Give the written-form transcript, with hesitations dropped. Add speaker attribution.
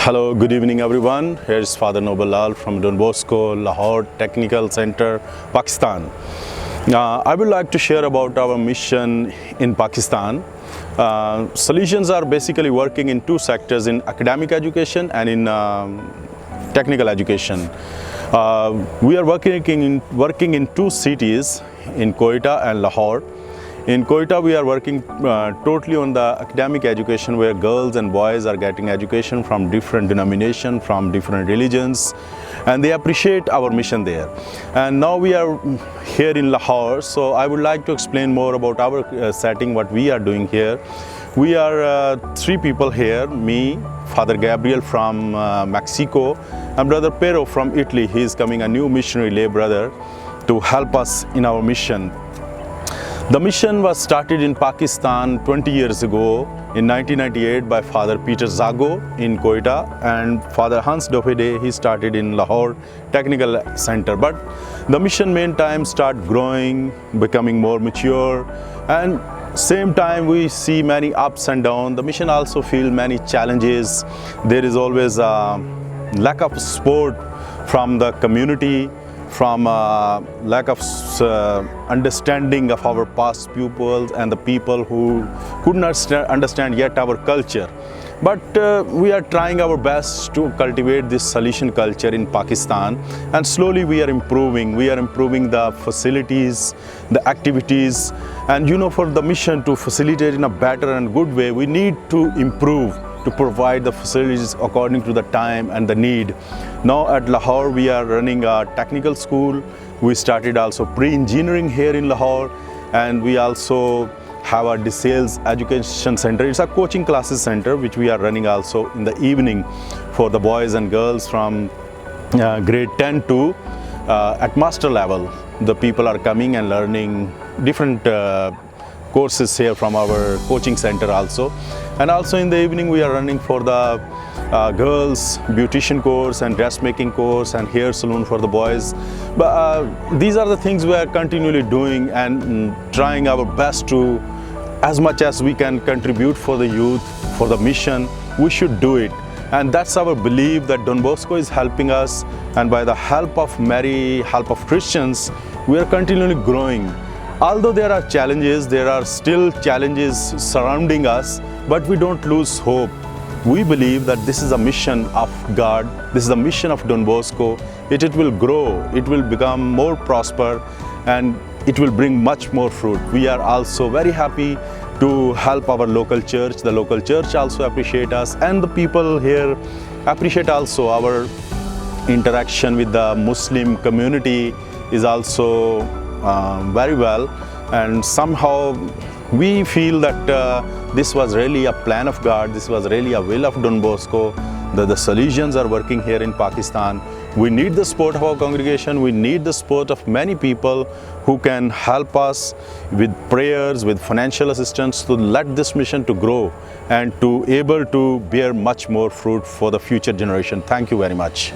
Speaker 1: Hello, good evening everyone. Here's Father Noble Lal from Don Bosco, Lahore Technical Center, Pakistan. I would like to share about our mission in Pakistan. Solutions are basically working in two sectors, in academic education and in technical education. We are working in two cities, in Quetta and Lahore. In Quetta, we are working totally on the academic education, where girls and boys are getting education from different denominations, from different religions, and they appreciate our mission there. And now we are here in Lahore, so I would like to explain more about our setting, what we are doing here. We are three people here: me, Father Gabriel from Mexico, and Brother Pero from Italy. He is coming, a new missionary lay brother, to help us in our mission. The mission was started in Pakistan 20 years ago in 1998 by Father Peter Zago in Quetta, and Father Hans Dofede, he started in Lahore Technical Center. But the mission meantime start growing, becoming more mature, and same time we see many ups and downs. The mission also feel many challenges. There is always a lack of support from the community, from lack of understanding of our past pupils and the people who could not understand yet our culture. But we are trying our best to cultivate this solution culture in Pakistan, and slowly we are improving. We are improving the facilities, the activities, and for the mission to facilitate in a better and good way, we need to improve, to provide the facilities according to the time and the need. Now at Lahore, we are running a technical school. We started also pre-engineering here in Lahore, and we also have a DeSales Education Center. It's a coaching classes center which we are running also in the evening for the boys and girls from grade 10 to at master level. The people are coming and learning different courses here from our coaching center also. And also in the evening we are running for the girls beautician course and dressmaking course and hair salon for the boys. But these are the things we are continually doing and trying our best to, as much as we can contribute for the youth, for the mission, we should do it. And that's our belief, that Don Bosco is helping us, and by the help of Mary, help of Christians, we are continually growing. Although there are challenges, there are still challenges surrounding us, but we don't lose hope. We believe that this is a mission of God, this is a mission of Don Bosco. It will grow, it will become more prosper, and it will bring much more fruit. We are also very happy to help our local church. The local church also appreciate us, and the people here appreciate also our interaction with the Muslim community is also very well. And somehow we feel that this was really a plan of God, this was really a will of Don Bosco, that the solutions are working here in Pakistan. We need the support of our congregation, we need the support of many people who can help us with prayers, with financial assistance, to let this mission to grow and to able to bear much more fruit for the future generation. Thank you very much.